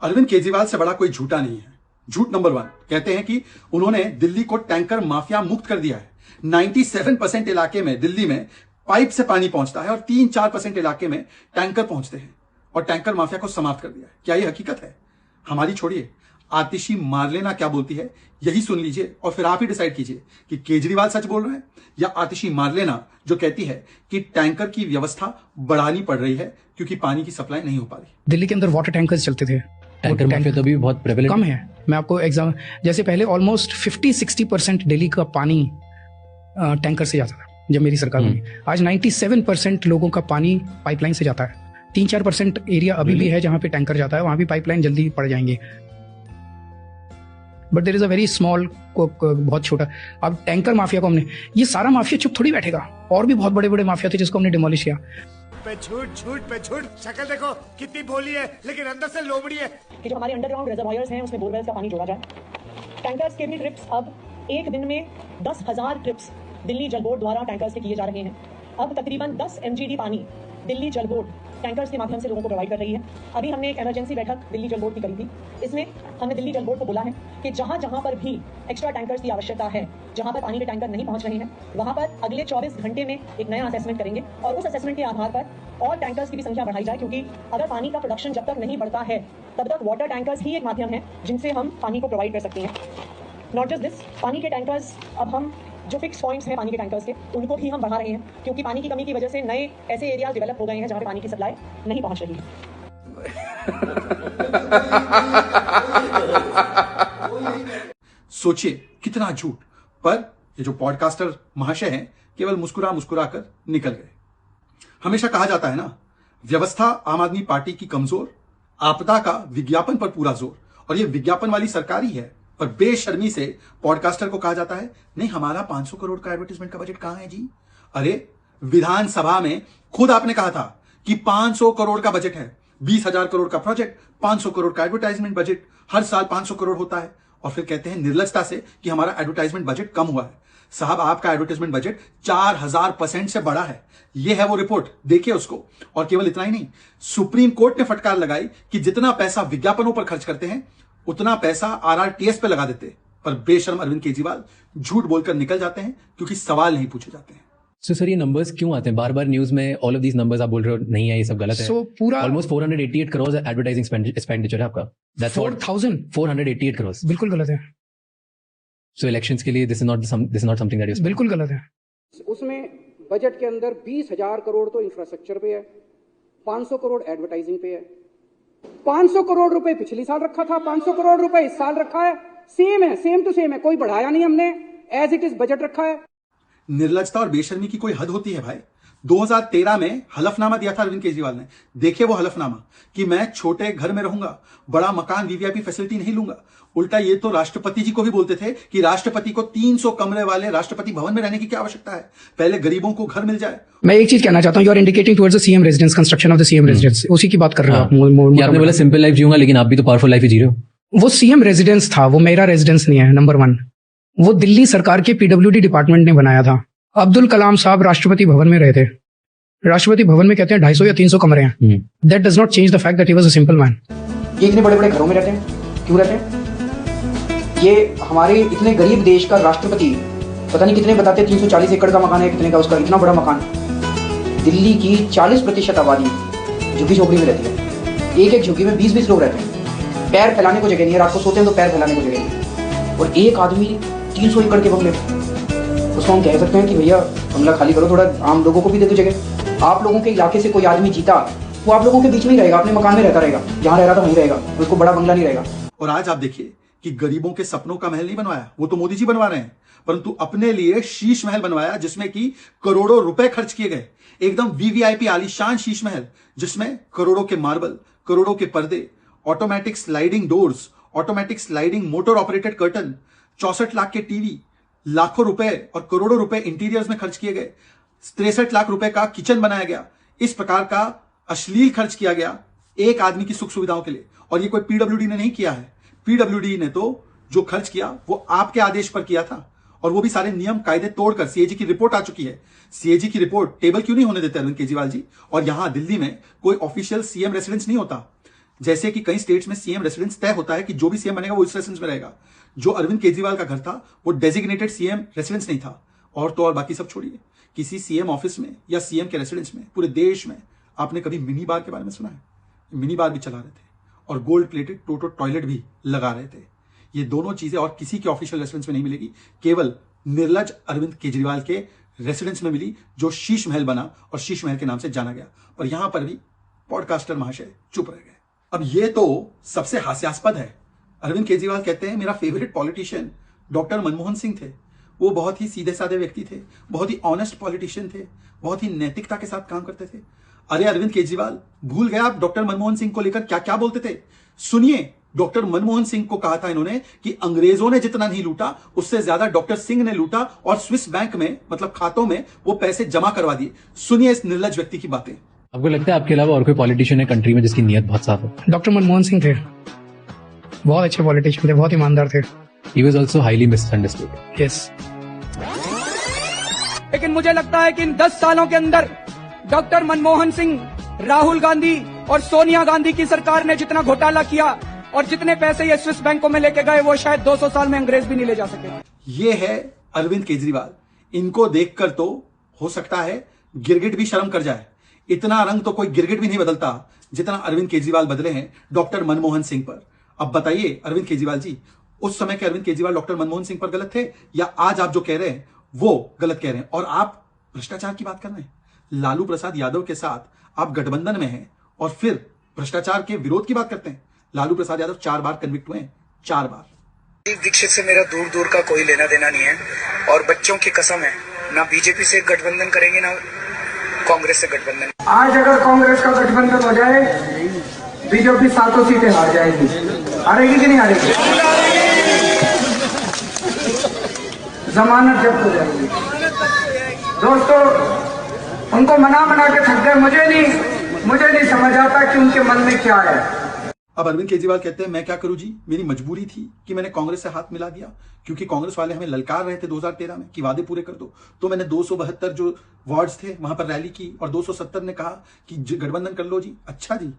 अरविंद केजरीवाल से बड़ा कोई झूठा नहीं है। झूठ नंबर 1 कहते हैं कि उन्होंने दिल्ली को टैंकर माफिया मुक्त कर दिया है। 97% इलाके में दिल्ली में पाइप से पानी पहुंचता है और 3-4% इलाके में टैंकर पहुंचते हैं और टैंकर माफिया को समाप्त कर दिया है। क्या यह हकीकत है? हमारी छोड़िए, आतिशी मार्लेना क्या बोलती है यही सुन लीजिए और फिर आप ही डिसाइड कीजिए कि केजरीवाल सच बोल रहे हैं या आतिशी मार्लेना जो कहती है कि टैंकर की व्यवस्था बढ़ानी पड़ रही है क्योंकि पानी की सप्लाई नहीं हो पा रही। दिल्ली के अंदर वाटर टैंकर्स चलते थे, टैंकर माफिया तो भी बहुत प्रेवलेंट कम है। मैं आपको एग्जाम जैसे पहले ऑलमोस्ट 50-60% दिल्ली का पानी टैंकर से जाता था जब मेरी सरकार बनी। आज 97% लोगों का पानी पाइपलाइन से जाता है। 3-4% एरिया अभी भी है जहां पे टैंकर जाता है, वहां भी पाइपलाइन जल्दी पड़ जाएंगे। But there is a very small, बहुत छोटा। अब टैंकर माफिया को हमने, ये सारा माफिया चुप थोड़ी बैठेगा। और भी बहुत बड़े बड़े माफिया थे जिसको हमने डिमोलिश किया। पे झूठ पे झूठ, शक्ल देखो कितनी भोली है लेकिन अंदर से लोमड़ी है। कि जो हमारे अंडरग्राउंड रिजर्वायर्स हैं उसमें बोरवेल्स का पानी जोड़ा जाए। टैंकर्स के भी ट्रिप्स अब एक दिन में 10,000 ट्रिप्स दिल्ली जल बोर्ड द्वारा टैंकर्स के किए जा रहे हैं। अब तकरीबन 10 MGD पानी दिल्ली जल बोर्ड टैंकर्स के माध्यम से लोगों को प्रोवाइड कर रही है। अभी हमने एक इमरजेंसी बैठक दिल्ली जल बोर्ड की करी थी। इसमें हमने दिल्ली जल बोर्ड को बोला है कि जहां जहां पर भी एक्स्ट्रा टैंकर्स की आवश्यकता है, जहां पर पानी के टैंकर नहीं पहुंच रहे हैं, वहां पर अगले 24 घंटे में एक नया असेसमेंट करेंगे और उस असेसमेंट के आधार पर और टैंकर्स की भी संख्या बढ़ाई जाए। क्योंकि अगर पानी का प्रोडक्शन जब तक नहीं बढ़ता है तब तक वाटर टैंकर्स ही एक माध्यम है जिनसे हम पानी को प्रोवाइड कर सकते हैं। नॉट जस्ट दिस, पानी के टैंकर्स अब हम जो फिक्स पॉइंट्स हैं पानी के टैंकर्स के, उनको भी हम बढ़ा रहे हैं क्योंकि पानी की कमी की वजह से नए ऐसे एरियाज डेवलप हो गए हैं जहां पे पानी की सप्लाई नहीं पहुंच रही है। सोचिए कितना झूठ। पर ये जो पॉडकास्टर महाशय हैं केवल मुस्कुरा मुस्कुरा कर निकल गए। हमेशा कहा जाता है ना, व्यवस्था आम आदमी पार्टी की कमजोर, आपदा का विज्ञापन पर पूरा जोर। और ये विज्ञापन वाली सरकार ही है। पर बेशर्मी से पॉडकास्टर को कहा जाता है नहीं हमारा 500 करोड़ का एडवर्टाइजमेंट का बजट कहां है जी। अरे विधानसभा में खुद आपने कहा था कि 500 करोड़ का बजट है, 20,000 करोड़ का प्रोजेक्ट, 500 करोड़ का एडवर्टाइजमेंट बजट, हर साल 500 करोड़ होता है। और फिर कहते हैं निर्लजता से कि हमारा एडवर्टाइजमेंट बजट कम हुआ है। साहब आपका एडवर्टाइजमेंट बजट 4000% से बड़ा है। यह है वो रिपोर्ट, देखिए उसको। और केवल इतना ही नहीं, सुप्रीम कोर्ट ने फटकार लगाई कि जितना पैसा विज्ञापनों पर खर्च करते हैं उतना पैसा RRTS पे लगा देते। पर बेशर्म अरविंद केजरीवाल झूठ बोलकर निकल जाते हैं क्योंकि सवाल नहीं पूछे जाते हैं। सो सर ये नंबर्स क्यों आते हैं बार बार न्यूज में? ऑल ऑफ दीस नंबर्स आप बोल रहे हो नहीं है, ये सब गलत है। सो पूरा ऑलमोस्ट 488 करोड़ एडवर्टाइजिंग एक्सपेंडिचर है आपका। दैट्स 488 करोड़। बिल्कुल गलत है। सो इलेक्शंस के लिए this is not something that is बिल्कुल गलत है। उसमें बजट के अंदर 20,000 करोड़ तो इंफ्रास्ट्रक्चर पे है, 500 करोड़ एडवर्टाइजिंग पे है। 500 करोड़ रुपए पिछली साल रखा था, 500 करोड़ रुपए इस साल रखा है। सेम है, सेम टू सेम है, कोई बढ़ाया नहीं हमने, एज इट इज बजट रखा है। निर्लजता और बेशर्मी की कोई हद होती है भाई। 2013 में हलफनामा दिया था अरविंद केजरीवाल ने। देखिए वो हलफनामा कि मैं छोटे घर में रहूंगा, बड़ा मकान, वीवीआईपी फैसिलिटी नहीं लूंगा। उल्टा ये तो राष्ट्रपति जी को भी बोलते थे कि राष्ट्रपति को 300 कमरे वाले राष्ट्रपति भवन में रहने की क्या आवश्यकता है, पहले गरीबों को घर मिल जाए। मैं एक चीज कहना चाहता हूँ, you are indicating towards the CM residence, construction of the CM residence, उसी की बात कर रहे हो आप। आपने बोला सिंपल लाइफ जीऊंगा, लेकिन आप भी तो पावरफुल लाइफ ही जी रहे हो। वो सीएम रेजिडेंस था, वो मेरा रेजिडेंस नहीं है। नंबर 1, वो दिल्ली सरकार के PWD डिपार्टमेंट ने बनाया था। अब्दुल कलाम साहब राष्ट्रपति भवन में रहे थे। राष्ट्रपति भवन में कहते हैं 250 या 300 कमरे हैं। That does not change the fact that he was a simple man. ये इतने बड़े बड़े घरों में रहते हैं, क्यों रहते हैं? ये हमारे इतने गरीब देश का राष्ट्रपति, पता नहीं कितने बताते, 340 एकड़ का मकान है, कितने का उसका, इतना बड़ा मकान। दिल्ली की 40% आबादी झुग्गी झोपड़ी में रहती है। एक एक झुग्गी में 20-20 लोग रहते हैं। पैर फैलाने को जगह नहीं है, रात को सोते हैं तो पैर फैलाने को जगह नहीं। और एक आदमी 300 एकड़ के बंगले, उसको हम कह सकते हैं कि भैया बंगला खाली करो, थोड़ा आम लोगों को भी दे दो जगह। आप लोगों के इलाके से कोई आदमी जीता, वो आप लोगों के बीच में ही रहेगा, अपने मकान में रहता रहेगा, जहां रह रहा था वहीं रहेगा, उसको बड़ा बंगला नहीं रहेगा। और आज आप देखिए कि गरीबों के सपनों का महल नहीं बनवाया, वो तो मोदी जी बनवा रहे हैं, परंतु अपने लिए शीश महल बनवाया जिसमें कि करोड़ों रुपए खर्च किए गए। एकदम VVIP आलीशान शीश महल जिसमें करोड़ों के मार्बल, करोड़ों के पर्दे, automatic sliding doors, automatic sliding motor operated curtain, 64 lakh के टीवी, लाखों रुपए और करोड़ों रुपए इंटीरियर्स में खर्च किए गए, 63 लाख रुपए का किचन बनाया गया। इस प्रकार का अश्लील खर्च किया गया एक आदमी की सुख सुविधाओं के लिए। और ये कोई PWD ने नहीं किया है। PWD ने तो जो खर्च किया वो आपके आदेश पर किया था, और वो भी सारे नियम कायदे तोड़कर। CAG की रिपोर्ट आ चुकी है। CAG की रिपोर्ट टेबल क्यों नहीं होने देते अरविंद केजरीवाल जी? और यहां दिल्ली में कोई ऑफिशियल CM रेसिडेंस नहीं होता। जैसे कि कई स्टेट्स में सीएम रेसिडेंस तय होता है कि जो भी सीएम बनेगा वो इस रेसिडेंस में रहेगा। जो अरविंद केजरीवाल का घर था वो डेजिग्नेटेड सीएम रेसिडेंस नहीं था। और तो और बाकी सब छोड़िए, किसी सीएम ऑफिस में या सीएम के रेसिडेंस में पूरे देश में आपने कभी मिनी बार के बारे में सुना है? मिनी बार भी चला रहे थे और गोल्ड प्लेटेड टोटो टॉयलेट भी लगा रहे थे। ये दोनों चीजें और किसी के ऑफिशियल रेसिडेंस में नहीं मिलेगी, केवल निर्लज अरविंद केजरीवाल के रेसिडेंस में मिली, जो शीश महल बना और शीश महल के नाम से जाना गया। और यहां पर भी पॉडकास्टर महाशय चुप रह गए। अब ये तो सबसे हास्यास्पद है। अरविंद केजरीवाल कहते हैं मेरा favourite politician doctor Manmohan Singh थे, वो बहुत ही सीधे साधे व्यक्ति थे, बहुत ही ऑनेस्ट पॉलिटिशियन थे, बहुत ही नैतिकता के साथ काम करते थे। अरे अरविंद केजरीवाल, भूल गए आप डॉक्टर मनमोहन सिंह को लेकर क्या क्या बोलते थे? सुनिए, डॉक्टर मनमोहन सिंह को कहा था इन्होंने कि अंग्रेजों ने जितना नहीं लूटा उससे ज्यादा डॉक्टर सिंह ने लूटा और स्विस बैंक में मतलब खातों में वो पैसे जमा करवा दिए। सुनिए इस निर्लज व्यक्ति की बातें। आपको लगता है आपके अलावा और कोई पॉलिटिशियन है कंट्री में जिसकी नीयत बहुत साफ हो? डॉक्टर मनमोहन सिंह थे, बहुत अच्छे पॉलिटिशियन थे, बहुत ईमानदार थे। He was also highly misunderstood. Yes. लेकिन मुझे लगता है कि इन 10 सालों के अंदर डॉक्टर मनमोहन सिंह, राहुल गांधी और सोनिया गांधी की सरकार ने जितना घोटाला किया और जितने पैसे ये स्विस बैंकों में लेके गए वो शायद 200 साल में अंग्रेज भी नहीं ले जा सके। ये है अरविंद केजरीवाल। इनको देखकर तो हो सकता है गिरगिट भी शर्म कर जाए। इतना रंग तो कोई गिरगिट भी नहीं बदलता जितना अरविंद केजरीवाल बदले हैं डॉक्टर मनमोहन सिंह पर। अब बताइए अरविंद केजरीवाल जी, उस समय के अरविंद केजरीवाल डॉक्टर मनमोहन सिंह पर गलत थे या आज आप जो कह रहे हैं वो गलत कह रहे हैं? और आप भ्रष्टाचार की बात कर रहे हैं। लालू प्रसाद यादव के साथ आप गठबंधन में हैं और फिर भ्रष्टाचार के विरोध की बात करते हैं। लालू प्रसाद यादव 4 बार कन्विक्ट हुए हैं, 4 बार। दीक्षित से मेरा दूर दूर का कोई लेना देना नहीं है और बच्चों की कसम है, ना बीजेपी से गठबंधन करेंगे ना कांग्रेस से गठबंधन। आज अगर कांग्रेस का गठबंधन हो जाए, बीजेपी 7 सीटें हार जाएगी। हारेगी कि नहीं हारेगी? जमानत जब्त हो जाएगी। दोस्तों, उनको मना के थक गए। मुझे नहीं समझ आता कि उनके मन में क्या है। अब अरविंद केजरीवाल कहते हैं मैं क्या करूं जी, मेरी मजबूरी थी कि मैंने कांग्रेस से हाथ मिला दिया, क्योंकि कांग्रेस वाले हमें ललकार रहे थे 2013 में कि वादे पूरे कर दो। तो मैंने 272 जो वार्ड्स थे वहां पर रैली की और 270 ने कहा कि गठबंधन कर लो जी। अच्छा जी,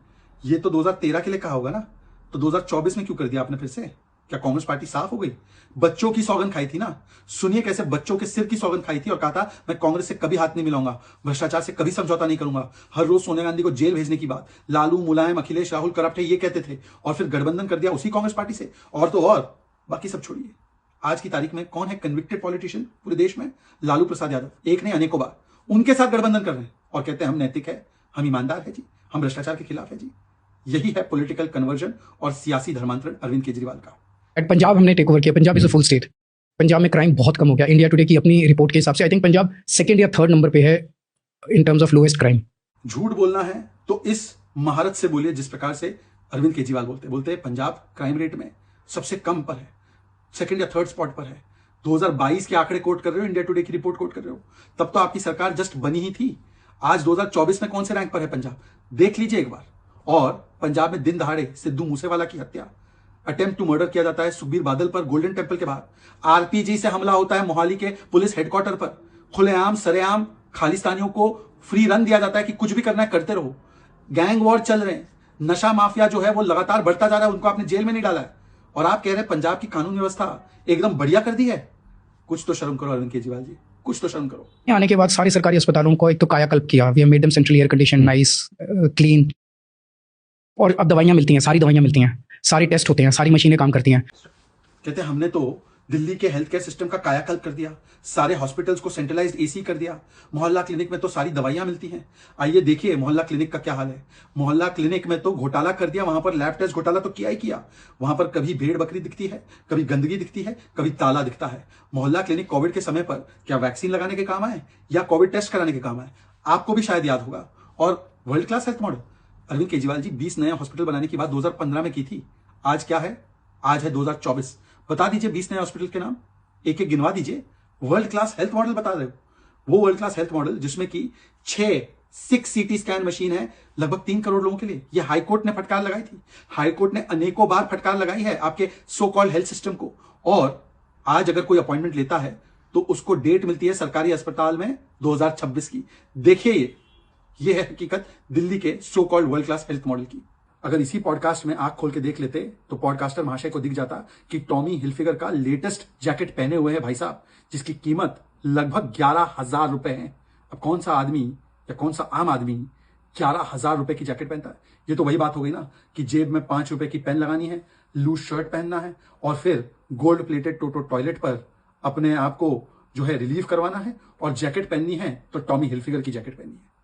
ये तो 2013 के लिए कहा होगा ना, तो 2024 में क्यों कर दिया आपने फिर से? क्या कांग्रेस पार्टी साफ हो गई? बच्चों की सौगंध खाई थी ना। सुनिए कैसे बच्चों के सिर की सौगंध खाई थी और कहा था मैं कांग्रेस से कभी हाथ नहीं मिलाऊंगा, भ्रष्टाचार से कभी समझौता नहीं करूंगा। हर रोज सोनिया गांधी को जेल भेजने की बात, लालू, मुलायम, अखिलेश, राहुल करप्ट है ये कहते थे और फिर गठबंधन कर दिया उसी कांग्रेस पार्टी से। और तो और बाकी सब छोड़िए, आज की तारीख में कौन है कन्विक्टेड पॉलिटिशियन पूरे देश में? लालू प्रसाद यादव। एक नहीं अनेकों बार उनके साथ गठबंधन कर रहे हैं और कहते हैं हम नैतिक है, हम ईमानदार है जी, हम भ्रष्टाचार के खिलाफ है जी। यही है पॉलिटिकल कन्वर्जन और सियासी धर्मांतरण अरविंद केजरीवाल का। पंजाब हमने टेक ओवर किया। Punjab is a full state. Punjab में क्राइम बहुत कम हो गया। इंडिया टुडे की अपनी रिपोर्ट के हिसाब से आई थिंक पंजाब 2nd या 3rd नंबर पे है in terms of lowest crime. झूठ बोलना है तो इस महारत से बोलिए जिस प्रकार से अरविंद केजरीवाल बोलते हैं। पंजाब क्राइम रेट में सबसे कम पर है, 2nd या 3rd स्पॉट पर है। 2022 के आंकड़े कोट कर रहे हो, इंडिया टुडे की रिपोर्ट कोट कर रहे हो, तब तो आपकी सरकार जस्ट बनी ही थी। आज 2024 में कौन से रैंक पर है पंजाब, देख लीजिए एक बार। और पंजाब में दिन दहाड़े सिद्धू मूसेवाला की हत्या, अटेम्प्ट टू मर्डर किया जाता है सुखबीर बादल पर गोल्डन टेंपल के बाहर। आरपीजी से हमला होता है मोहाली के पुलिस हेडक्वार्टर पर। खुलेआम सरेआम खालिस्तानियों को फ्री रन दिया जाता है कि कुछ भी करना है करते रहो। गैंग वॉर चल रहे हैं, नशा माफिया जो है वो लगातार बढ़ता जा रहा है, उनको आपने जेल में नहीं डाला है और आप कह रहे हैं पंजाब की कानून व्यवस्था एकदम बढ़िया कर दी है। कुछ तो शर्म करो अरविंद केजरीवाल जी, कुछ तो शर्म करो। आने के बाद सारे सरकारी अस्पतालों को एक तो कायाकल्प किया, we have made them central air condition, nice, clean, और अब दवाइयां मिलती हैं, सारी दवाइयां मिलती हैं, सारे टेस्ट होते हैं, सारी मशीनें काम करती हैं। कहते हैं हमने तो दिल्ली के हेल्थ केयर सिस्टम का कायाकल्प कर दिया, सारे हॉस्पिटल्स को सेंट्रलाइज्ड एसी कर दिया, मोहल्ला क्लिनिक में तो सारी दवाइयां मिलती हैं। आइए देखिए मोहल्ला क्लिनिक का क्या हाल है। मोहल्ला क्लिनिक में तो घोटाला कर दिया, वहां पर लैब टेस्ट घोटाला तो किया ही किया। वहां पर कभी भेड़ बकरी दिखती है, कभी गंदगी दिखती है, कभी ताला दिखता है। मोहल्ला क्लिनिक कोविड के समय पर क्या वैक्सीन लगाने के काम आए या कोविड टेस्ट कराने के काम आए, आपको भी शायद याद होगा। और world class health model Arvind Kejriwal ji 20 नए हॉस्पिटल बनाने की बात 2015 में की थी। आज क्या है, आज है 2024। बता दीजिए 20 नए हॉस्पिटल के नाम, एक एक गिनवा दीजिए। वर्ल्ड क्लास हेल्थ मॉडल बता रहे हो, वो वर्ल्ड क्लास हेल्थ मॉडल जिसमें कि 6 सीटी स्कैन मशीन है लगभग 3 करोड़ लोगों के लिए। ये हाईकोर्ट ने फटकार लगाई थी, हाईकोर्ट ने अनेकों बार फटकार लगाई है आपके सो कॉल्ड हेल्थ सिस्टम को। और आज अगर कोई अपॉइंटमेंट लेता है तो उसको डेट मिलती है सरकारी अस्पताल में 2026 की। देखिए ये है हकीकत दिल्ली के so called world class health model की। अगर इसी पॉडकास्ट में आंख खोल के देख लेते तो पॉडकास्टर महाशय को दिख जाता कि टॉमी हिलफिगर का लेटेस्ट जैकेट पहने हुए है भाई साहब, जिसकी कीमत लगभग 11,000 रुपए है। अब कौन सा आदमी या कौन सा आम आदमी 11,000 रुपए की जैकेट पहनता है? ये तो वही बात हो गई ना कि जेब में 5 रुपए की पेन लगानी है, लूज शर्ट पहनना है और फिर गोल्ड प्लेटेड टोटो टॉयलेट पर अपने आप को जो है रिलीव करवाना है और जैकेट पहननी है तो टॉमी हिलफिगर की जैकेट पहननी है।